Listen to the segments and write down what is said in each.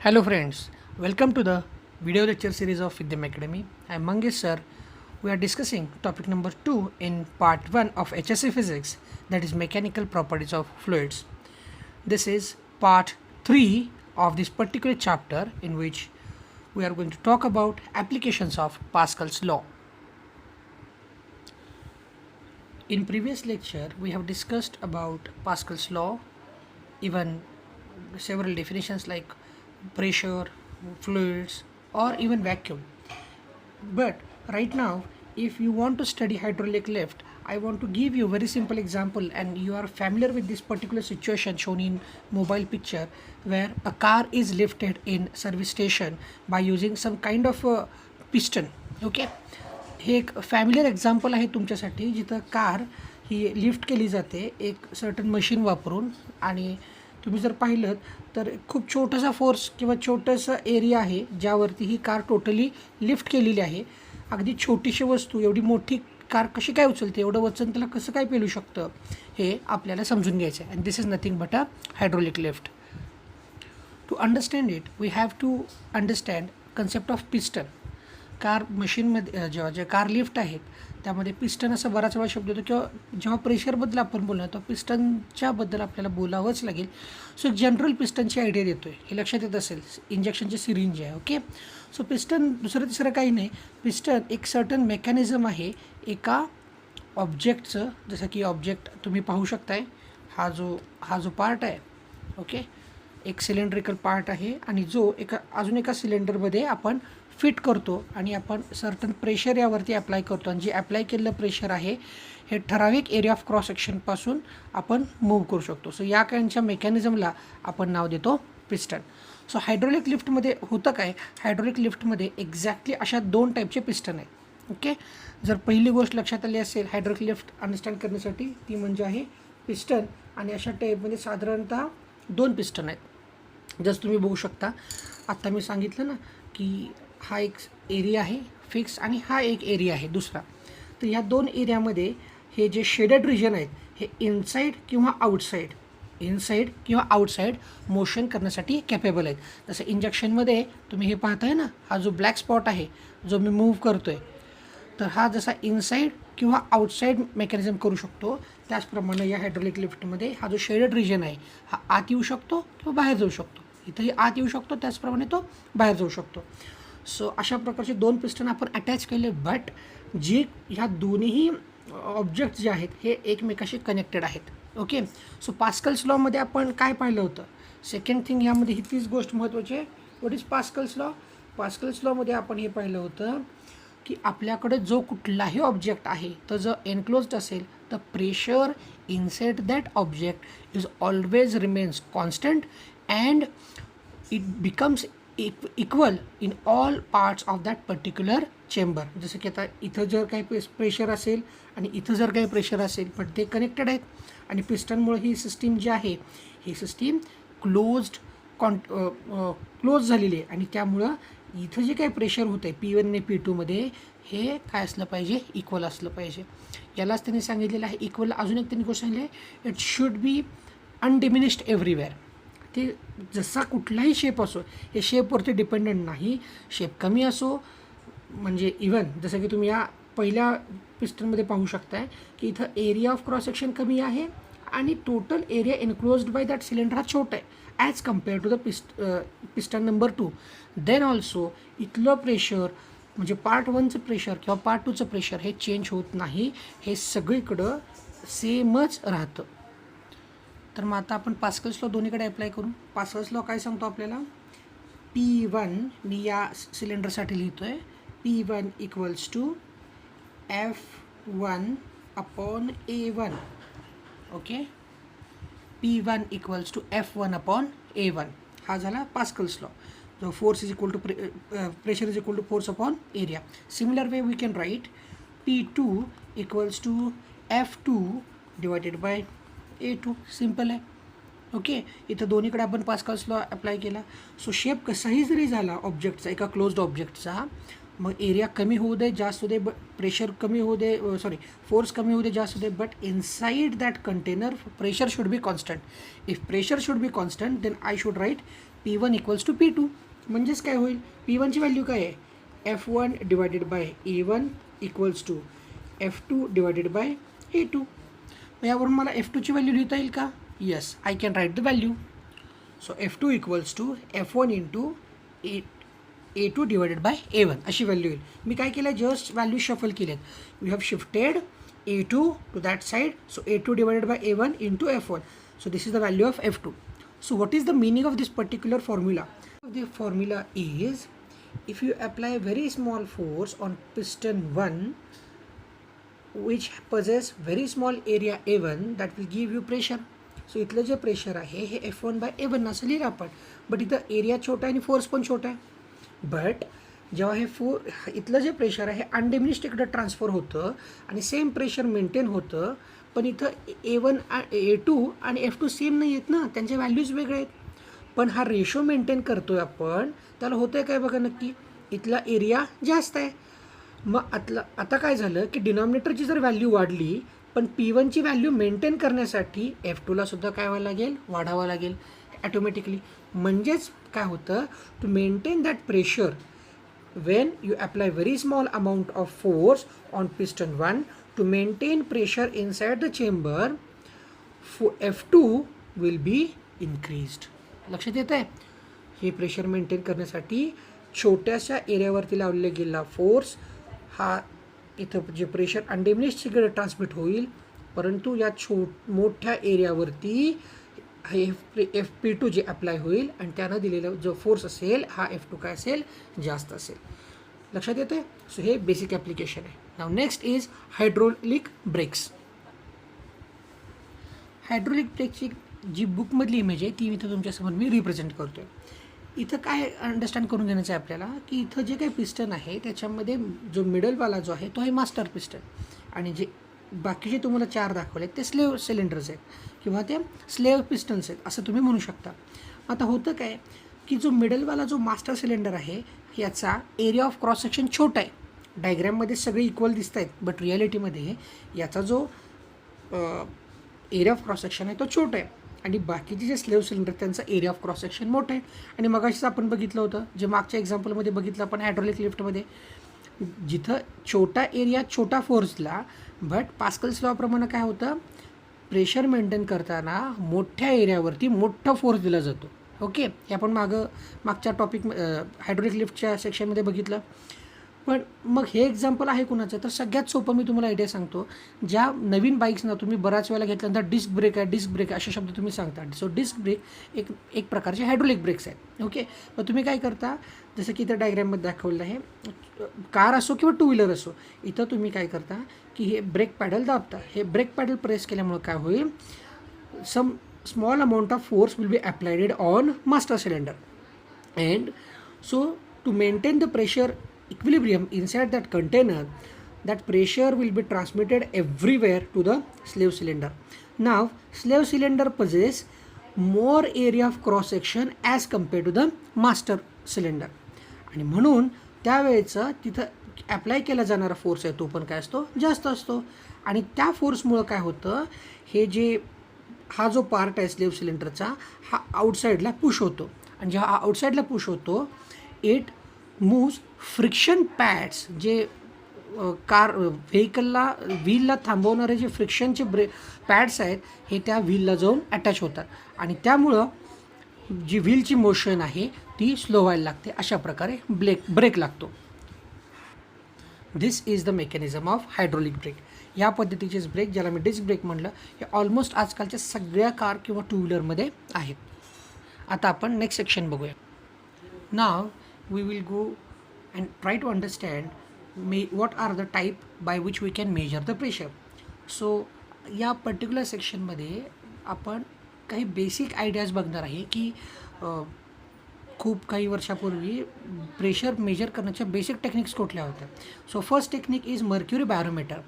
Hello friends, welcome to the video lecture series of Vidyam Academy. I am Mangesh sir. We are discussing topic number 2 in part 1 of HSC Physics, that is mechanical properties of fluids. This is part 3 of this particular chapter in which we are going to talk about applications of Pascal's law. In previous lecture we have discussed about Pascal's law, even several definitions like pressure, fluids, or even vacuum. But right now, if you want to study hydraulic lift, I want to give you a very simple example, and you are familiar with this particular situation shown in mobile picture, where a car is lifted in service station by using some kind of a piston. Okay, हे एक familiar example आहे तुमच्यासाठी, जिथं car ही lift केली जाते एक certain machine वापरून. आणि तुम्ही जर पाहिलं तर खूप छोटासा फोर्स किंवा छोटासा एरिया आहे ज्यावरती ही कार टोटली लिफ्ट केलेली आहे. अगदी छोटीशी वस्तू एवढी मोठी कार कशी काय उचलते, एवढं वजन त्याला कसं काय पेलू शकतं, हे आपल्याला समजून घ्यायचं आहे. And this is nothing but a hydraulic lift. To understand it we have to understand concept of piston. Car मशीनमध्ये जे कार लिफ्ट आहेत त्यामध्ये पिस्टन असा बराच वेळा शब्द होतो, किंवा जेव्हा प्रेशरबद्दल आपण बोलणार तर पिस्टनच्याबद्दल आपल्याला बोलावंच लागेल. सो एक जनरल पिस्टनची आयडिया देतो आहे, हे लक्षात येत असेल. इंजेक्शनचे सिरिंज आहे. ओके, सो पिस्टन दुसरं तिसरं काही नाही. पिस्टन एक सर्टन मेकॅनिझम आहे एका ऑब्जेक्टचं. जसं की ऑब्जेक्ट तुम्ही पाहू शकताय, हा जो पार्ट आहे, ओके, एक सिलेंड्रिकल पार्ट आहे, आणि जो अजून एका सिलेंडरमध्ये आपण फिट करतो आणि आपण सर्टन प्रेशर यावरती अप्लाय करतो. आणि जे अप्लाय केलेलं प्रेशर आहे हे ठराविक एरिया ऑफ क्रॉस सेक्शनपासून आपण मूव्ह करू शकतो. सो या काहींच्या मेकॅनिझमला आपण नाव देतो पिस्टन. सो हायड्रोलिक लिफ्टमध्ये होतं काय, हायड्रोलिक लिफ्टमध्ये एक्झॅक्टली अशा दोन टाईपचे पिस्टन आहेत. ओके, जर पहिली गोष्ट लक्षात आली असेल हायड्रोलिक लिफ्ट अंडरस्टँड करण्यासाठी, ती म्हणजे आहे पिस्टन. आणि अशा टाईपमध्ये साधारणतः दोन पिस्टन आहेत. जसं तुम्ही बघू शकता, आत्ता मी सांगितलं ना की हा एक एरिया आहे फिक्स आणि हा एक एरिया आहे दुसरा. तर ह्या दोन एरियामध्ये हे जे शेडेड रिजन आहेत हे इनसाईड किंवा आउटसाईड मोशन करण्यासाठी कॅपेबल आहेत. जसं इंजेक्शनमध्ये तुम्ही हे पाहताय ना, हा जो ब्लॅक स्पॉट आहे जो मी मूव्ह करतो आहे, तर हा जसा इनसाईड किंवा आउटसाईड मेकॅनिझम करू शकतो, त्याचप्रमाणे या हायड्रोलिक लिफ्टमध्ये हा जो शेडेड रिजन आहे हा आत येऊ शकतो किंवा बाहेर जाऊ शकतो. इथंही आत येऊ शकतो, त्याचप्रमाणे तो बाहेर जाऊ शकतो. सो अशा प्रकारचे दोन पिस्टन आपण अटॅच केले, बट जे ह्या दोन्ही ऑब्जेक्ट जे आहेत हे एकमेकाशी कनेक्टेड आहेत. ओके, सो पास्कल्स लॉमध्ये आपण काय पाहिलं होतं, सेकंड थिंग ह्यामध्ये ही तीच गोष्ट महत्त्वाची आहे. What is Pascal's law? Pascal's लॉमध्ये आपण हे पाहिलं होतं की आपल्याकडे जो कुठलाही ऑब्जेक्ट आहे तर जर एनक्लोज्ड असेल तर pressure inside that object is always remains constant and it becomes equal in all parts of that particular chamber. जसं की आता इथं जर काही प्रेशर असेल आणि इथं जर काही प्रेशर असेल, पण ते कनेक्टेड आहेत. आणि पिस्टनमुळे ही सिस्टीम जी आहे ही सिस्टीम क्लोज झालेली आहे. आणि त्यामुळं इथं जे काही प्रेशर होतं आहे P1 आणि P2मध्ये हे काय असलं पाहिजे, इक्वल असलं पाहिजे. यालाच त्यांनी सांगितलेलं आहे इक्वल. अजून एक त्यांनी गोष्ट सांगितली आहे, it should be undiminished everywhere. ते जसा कुठलाही शेप असो, हे शेपवरती डिपेंडंट नाही. शेप कमी असो, म्हणजे इवन जसं की तुम्ही या पहिल्या पिस्टनमध्ये पाहू शकताय की इथं एरिया ऑफ क्रॉस सेक्शन कमी आहे आणि total area enclosed by that cylinder हा छोटा आहे as compared to the piston number 2. Then also इथलं प्रेशर म्हणजे पार्ट 1चं प्रेशर किंवा पार्ट 2चं प्रेशर हे चेंज होत नाही, हे सगळीकडं सेमच राहतं. तर मग आता आपण पास्कल्स लॉ दोन्हीकडे अप्लाय करू. पास्कल्स लॉ काय सांगतो आपल्याला, P1 मी या सिलेंडरसाठी लिहितो आहे, P1 equals to F1 upon A1. Okay, P1 equals to F1 upon A1. हा झाला पास्कल्स लॉ. जो force is equal to pressure is equal to force upon area. Similar way we can write P2 equals to F2 divided by A2. Simple आहे. Okay, इथं दोन्हीकडे आपण Pascal's law apply केला. So shape कसाही जरी झाला ऑब्जेक्टचा, एका क्लोज्ड ऑब्जेक्टचा, मग एरिया कमी होऊ दे जास्त होऊ दे, प्रेशर कमी होऊ दे, फोर्स कमी होऊ दे जास्त होऊ दे, but inside that container pressure should be constant. If pressure should be constant then I should write P1 equals to P2. म्हणजेच काय होईल, P1ची व्हॅल्यू काय आहे, F1 divided by A1 equals to F2 divided by A2. यावरून मला F2ची value लिहिता येईल का, yes, I can write the value. So F2 equals to F1 into A2 divided by A1 अशी व्हॅल्यू येईल. मी काय केलं, जस्ट व्हॅल्यू शफल केल्यात. We have shifted A2 to that side, so A2 divided by A1 into F1. So this is the value of F2. So what is the meaning of this particular formula? The formula is, if you apply very small force on piston 1 which possess very small area A1, that will give you pressure. So इथलं जे pressure आहे हे F1 by A1 असं लिहिलं आपण, but इथं area छोटा आहे आणि फोर्स पण छोटा आहे. बट जेव्हा हे इथलं जे प्रेशर आहे अनडिमिनिश्ड इकडं ट्रान्सफर होतं आणि सेम प्रेशर मेंटेन होतं, पण इथं A1 A2 आणि F2 सेम नाही आहेत ना, त्यांचे व्हॅल्यूज वेगळे आहेत. पण हा रेशो मेंटेन करतो आहे आपण, त्याला होतं आहे काय बघा नक्की, इथला एरिया जास्त आहे. मग आता काय झालं की डिनॉमिनेटरची जर व्हॅल्यू वाढली, पण P1ची व्हॅल्यू मेंटेन करण्यासाठी F2ला सुद्धा काय व्हावं लागेल, वाढावं लागेल ॲटोमॅटिकली. म्हणजेच काय होतं, to maintain that pressure when you apply very small amount of force on piston 1 to maintain pressure inside the chamber, F2 will be increased. लक्षात येत आहे, हे प्रेशर मेंटेन करण्यासाठी छोट्याशा एरियावरती लावलेला गेला फोर्स हा इथं जे प्रेशर अनडिमिनिश्ड ट्रान्समिट होईल, परंतु या मोठ्या एरियावरती हे FP2 जे अप्लाय होईल आणि त्यानं दिलेला जो फोर्स असेल हा F2 काय असेल, जास्त असेल. लक्षात येतं आहे. सो हे बेसिक ॲप्लिकेशन आहे. Now next is hydraulic brakes. Hydraulic ब्रेकची जी बुकमधली इमेज आहे ती इथं तुमच्यासमोर मी रिप्रेझेंट करतो आहे. इथं काय अंडरस्टँड करून घेण्याचं आहे आपल्याला, की इथं जे काही पिस्टन आहे त्याच्यामध्ये जो मिडलवाला जो आहे तो आहे मास्टर पिस्टन, आणि जे बाकीचे तुम्हाला 4 दाखवले ते स्लेव सिलेंडर्स आहेत किंवा ते स्लेव पिस्टन्स आहेत असं तुम्ही म्हणू शकता. आता होतं काय की जो मिडलवाला जो मास्टर सिलेंडर आहे याचा एरिया ऑफ क्रॉस सेक्शन छोटा आहे. डायग्रॅममध्ये सगळे इक्वल दिसत आहेत, बट रिॲलिटीमध्ये याचा जो एरिया ऑफ क्रॉस सेक्शन आहे तो छोटा आहे, आणि बाकीचे जे स्लेव सिलेंडर त्यांचा एरिया ऑफ क्रॉस सेक्शन मोठा आहे. आणि मगाशीच आपण बघितलं होतं, जे मागच्या एक्झाम्पलमध्ये बघितलं आपण हायड्रोलिक लिफ्टमध्ये, जिथं छोटा एरिया छोटा फोर्सला, बट पास्कल्स लॉप्रमाणे काय होतं, प्रेशर मेंटेन करताना मोठ्या एरियावरती मोठा फोर्स दिला जातो. ओके, हे आपण मागच्या टॉपिक हायड्रोलिक लिफ्टच्या सेक्शनमध्ये बघितलं. पण मग हे एक्झाम्पल आहे कुणाचं, तर सगळ्यात सोपं मी तुम्हाला आयडिया सांगतो. ज्या नवीन बाईक्सना तुम्ही बऱ्याच वेळेला घेतल्यानंतर डिस्क ब्रेक आहे असे शब्द तुम्ही सांगता. सो डिस्क ब्रेक एक प्रकारचे हायड्रोलिक ब्रेक्स आहेत. ओके, मग तुम्ही काय करता, जसं की इथं डायग्रॅममध्ये दाखवलेलं आहे, कार असो किंवा टू व्हीलर असो, इथं तुम्ही काय करता की हे ब्रेक पॅडल दाबता. हे ब्रेक पॅडल प्रेस केल्यामुळे काय होईल, सम small amount of force will be applied on master cylinder, and so to maintain the pressure equilibrium inside that container, that pressure will be transmitted everywhere to the slave cylinder. Now slave cylinder possess more area of cross section as compared to the master cylinder, आणि म्हणून त्यावेळेचं तिथं apply केला जाणारा force आहे तो पण काय असतो, जास्त असतो. आणि त्या फोर्समुळं काय होतं, हे जे हा जो पार्ट आहे स्लेव सिलेंडरचा हा आउटसाईडला पुश होतो, आणि जेव्हा हा आउटसाईडला पुश होतो, इट मूव्स फ्रिक्शन पॅड्स, जे कार व्हेकलला व्हीलला थांबवणारे जे फ्रिक्शनचे पॅड्स आहेत हे त्या व्हीलला जाऊन अटॅच होतात, आणि त्यामुळं जी व्हीलची मोशन आहे ती स्लो व्हायला लागते. अशा प्रकारे ब्रेक लागतो. This is the mechanism of hydraulic brake. या पद्धतीचेच ब्रेक, ज्याला मी डिस्क ब्रेक म्हणलं, हे ऑलमोस्ट आजकालच्या सगळ्या कार किंवा टू व्हीलरमध्ये आहेत. आता आपण नेक्स्ट सेक्शन बघूया. Now we will go and try to understand what are the type by which we can measure the pressure. So या पर्टिक्युलर सेक्शनमध्ये आपण काही बेसिक आयडियाज बघणार आहे की खूप काही वर्षापूर्वी प्रेशर मेजर करण्याच्या बेसिक टेक्निक्स कुठल्या होत्या. So first technique is mercury barometer.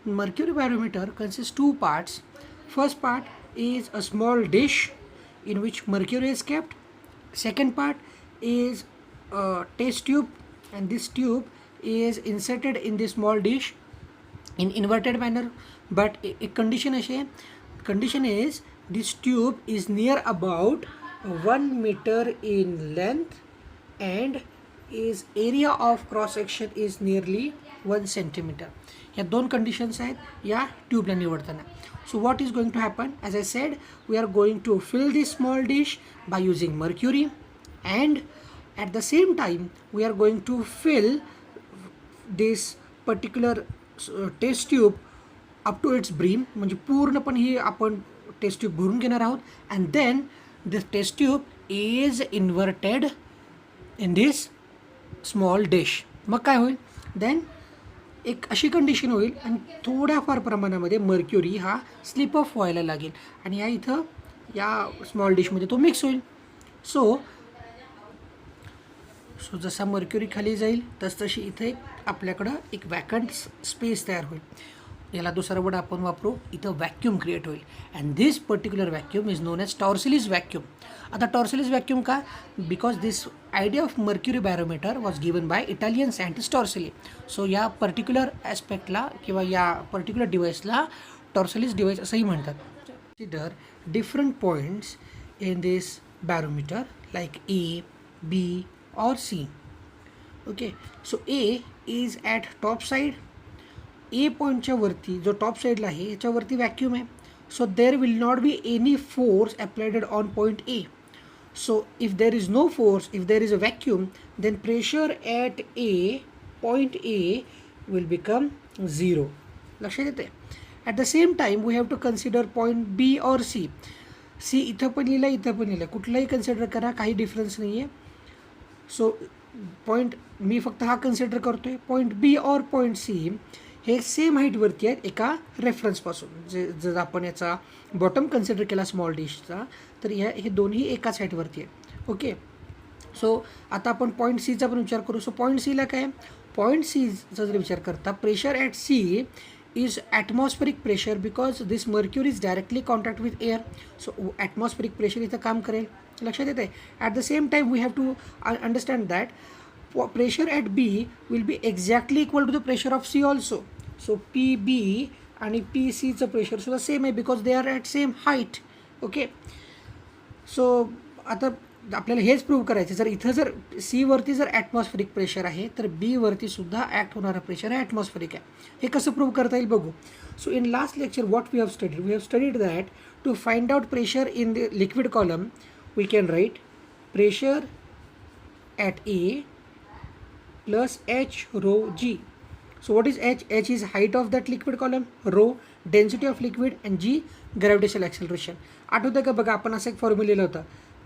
Mercury barometer consists 2 parts. First part is a small dish in which mercury is kept. Second part is a test tube, and this tube is inserted in this small dish in inverted manner. But a condition is this tube is near about 1 meter in length and is area of cross section is nearly 1 centimeter. या दोन conditions आहेत या ट्यूबला निवडताना. So what is going to happen? As I said, we are going to fill this small dish by using mercury, and at the same time we are going to fill this particular test tube up to its brim, म्हणजे पूर्णपणे ही आपण taste tube भरून घेणार आहोत. And then this test tube is inverted in this small dish. मग काय होईल? Then एक अशी कंडिशन होईल आणि थोड्याफार प्रमाणामध्ये मर्क्युरी हा स्लिप ऑफ व्हायला लागेल आणि या इथं या स्मॉल डिशमध्ये तो मिक्स होईल. सो जसा मर्क्युरी खाली जाईल तशी इथे आपल्याकडं एक वॅकंट स्पेस तयार होईल. याला दुसरा वर्ड आपण वापरू, इथं व्हॅक्यूम क्रिएट होईल. And this particular vacuum is known as Torricelli's vacuum. आता टॉर्सिलिस व्हॅक्यूम का? Because this idea of mercury barometer was given by Italian scientist Torricelli. So या पर्टिक्युलर ॲस्पेक्टला किंवा या पर्टिक्युलर डिव्हाइसला टॉर्सिलिस डिव्हाइस असंही म्हणतात. Consider different points in this barometer like A, B or C. Okay, so A is at top side. A पॉईंटच्या वरती जो टॉप साईडला आहे याच्यावरती व्हॅक्यूम आहे. So there will not be any force applied on point A. So if there is no force, if there is a vacuum, then pressure at A, point A will become 0. लक्षात येते? At the same time we have to consider point B और C. C इथं पण लिहिलं, इथं पण लिहिलं, कुठलाही कन्सिडर करा, काही डिफरन्स नाही आहे. सो पॉईंट मी फक्त हा कन्सिडर करतो आहे. पॉईंट बी और पॉईंट सी हे सेम हाईटवरती आहेत एका रेफरन्सपासून. जर आपण याचा बॉटम कन्सिडर केला स्मॉल डिशचा तर हे दोन्ही एकाच हाईटवरती आहेत. ओके, सो आता आपण पॉईंट सीचा पण विचार करू. सो पॉईंट सीला काय? पॉईंट सीचा जर विचार करता, pressure at C is atmospheric pressure because this mercury is directly contact with air. So atmospheric pressure इथं काम करेल. लक्षात येते? At the same time we have to understand that pressure at B will be exactly equal to the pressure of C also. So PB आणि PC चं pressure सुद्धा same आहे because they are at same height. Okay, so आता आपल्याला हेच prove करायचं. जर इथं जर सी वरती जर ॲटमॉस्फेरिक प्रेशर आहे तर बी वरती सुद्धा ॲक्ट होणारा प्रेशर आहे ॲटमॉस्फेरिक आहे. हे कसं प्रूव्ह करता येईल बघू. So in last lecture what we have studied that to find out pressure in the liquid column we can write pressure at A plus H rho G. So what is H? H is height of that liquid column, rho density of liquid and G gravitational acceleration. आठवतं का? बघा आपण असं एक formula लिहिलं होतं,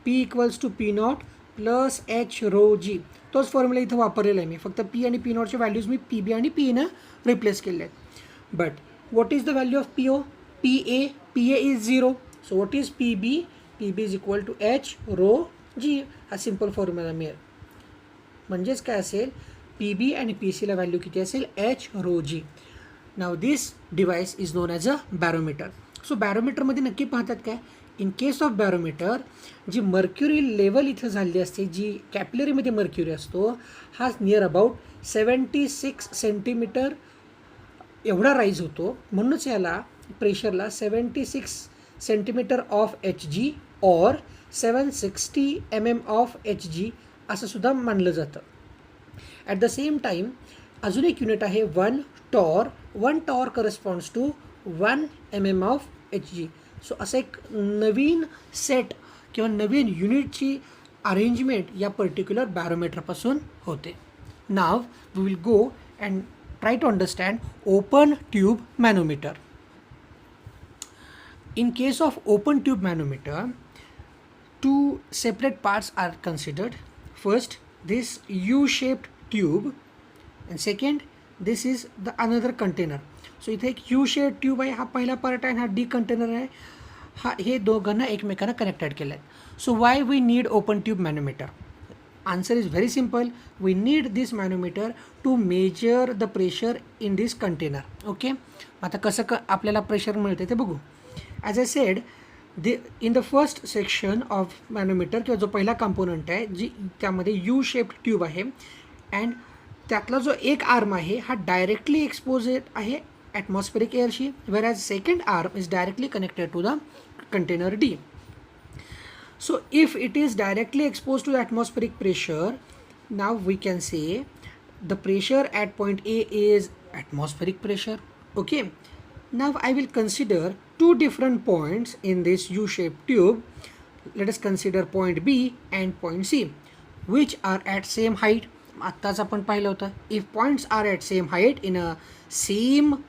P equals to P naught plus H rho g. तोच formula इथं वापरलेला आहे मी, फक्त P आणि P नॉटचे व्हॅल्यूज मी PB आणि PE रिप्लेस केले आहेत. But what is the value of PO? PA is 0. So what is PB? PB is equal to H rho g. हा सिम्पल फॉर्म्युला मिळेल. म्हणजेच काय असेल? PB आणि PCला व्हॅल्यू किती असेल? H rho g. Now this device is known as a barometer. So बॅरोमीटरमध्ये नक्की पाहतात काय? इन केस ऑफ बॅरोमीटर जी मर्क्युरी लेवल इथं झालेली असते, जी कॅपिलरीमध्ये मर्क्युरी असतो, हा नियर अबाउट 76 सेंटीमीटर एवढा राईज होतो. म्हणूनच याला प्रेशरला 76 सेंटीमीटर ऑफ एच जी और 760 mm ऑफ एच जी असं सुद्धा मानलं जातं. ॲट द सेम टाईम अजून एक युनिट आहे 1 torr. 1 torr corresponds to 1 mm of H G. So असं एक नवीन सेट किंवा नवीन युनिटची अरेंजमेंट या पर्टिक्युलर बॅरोमीटरपासून होते. Now we will go and try to understand open tube manometer. In case of open tube manometer, two separate parts are considered. First, this U-shaped tube, and second, this is the another container. So इथे एक U-shaped tube आहे, हा पहिला part आहे, हा D container आहे. हे दोघांना एकमेकांना कनेक्टेड केलं आहे. So why we need open tube manometer? Answer is very simple. We need this manometer to measure the pressure in this container. Okay, आता कसं आपल्याला प्रेशर मिळते ते बघू. As I said, in the first section of manometer किंवा जो पहिला component आहे जी त्यामध्ये यू शेप्ड ट्यूब आहे अँड त्यातला जो एक आर्म आहे हा डायरेक्टली एक्सपोज आहे ॲटमॉस्फेरिक एअरशी, whereas second arm is directly connected to the container D. So if it is directly exposed to the atmospheric pressure, now we can say the pressure at point A is atmospheric pressure. Okay. Now I will consider two different points in this U-shaped tube. Let us consider point B and point C, which are at same height. आत्ताच आपण पाहिलं होतं, if points are at same height in a same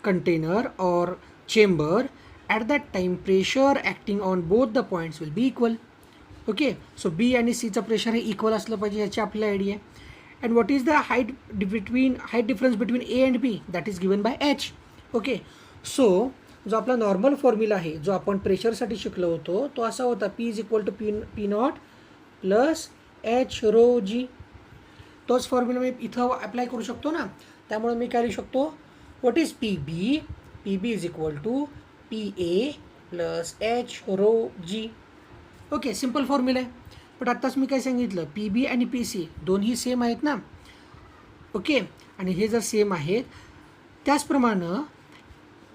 container or chamber, at that time pressure acting on both the points will be equal. Okay, so B आणि C चा pressure हे equal असलं पाहिजे, याची आपल्याला आयडिया आहे. And what is the height difference between A and B? That is given by H. Okay, so जो आपला नॉर्मल फॉर्म्युला आहे, जो आपण प्रेशरसाठी शिकलो होतो, तो असा होता P is equal to P naught plus H rho g. तोच फॉर्म्युला मी इथं अप्लाय करू शकतो ना. त्यामुळे मी काय लिहू शकतो, what is P B is equal to P A plus H rho G. Okay, simple formula आहे. बट आत्ताच मी काय सांगितलं, पी बी आणि पी सी दोन्ही सेम आहेत ना. ओके, आणि हे जर सेम आहेत, त्याचप्रमाणे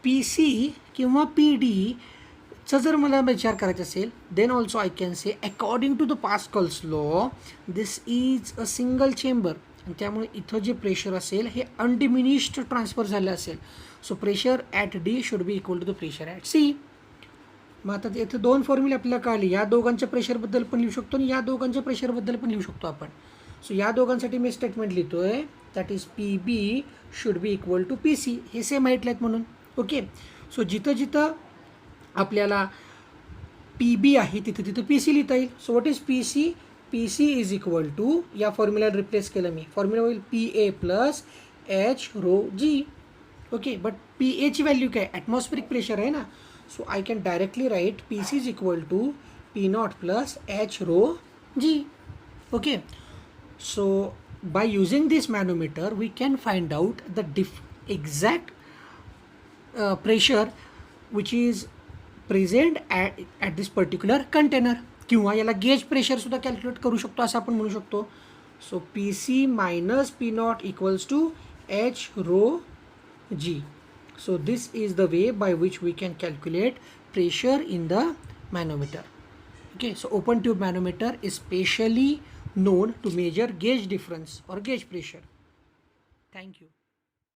पी सी किंवा पी डीचा जर मला विचार करायचा असेल, then also I can say according to the Pascal's law this is a single chamber. आणि त्यामुळे इथं जे प्रेशर असेल हे अनडिमिनिश्ड ट्रान्सफर झालं असेल. So pressure at D should be equal to the pressure at C. मग आता इथे दोन फॉर्म्युले आपल्याला कळली, या दोघांच्या प्रेशरबद्दल पण लिहू शकतो आणि या दोघांच्या प्रेशरबद्दल पण लिहू शकतो आपण. सो या दोघांसाठी मी स्टेटमेंट लिहितो आहे, that is P B should be equal to P C. हे सेम हाईटला आहेत म्हणून. ओके, सो जिथं जिथं आपल्याला पी बी आहे तिथं तिथं पी सी लिहिता येईल. So what is P C? P C is equal to, या फॉर्म्युला रिप्लेस केलं मी, फॉर्म्युला होईल P A plus H rho G. Okay, but P एची व्हॅल्यू काय, ॲटमॉस्फेरिक प्रेशर आहे ना. So I can directly write Pc is equal to P naught plus H rho G. Okay, so by using this manometer we can find out the exact pressure which is present at this particular container. किंवा याला gauge pressure सुद्धा calculate करू शकतो असं आपण म्हणू शकतो. So P C minus P naught equals to H rho G. So this is the way by which we can calculate pressure in the manometer. Okay, so open tube manometer is specially known to measure gauge difference or gauge pressure. Thank you.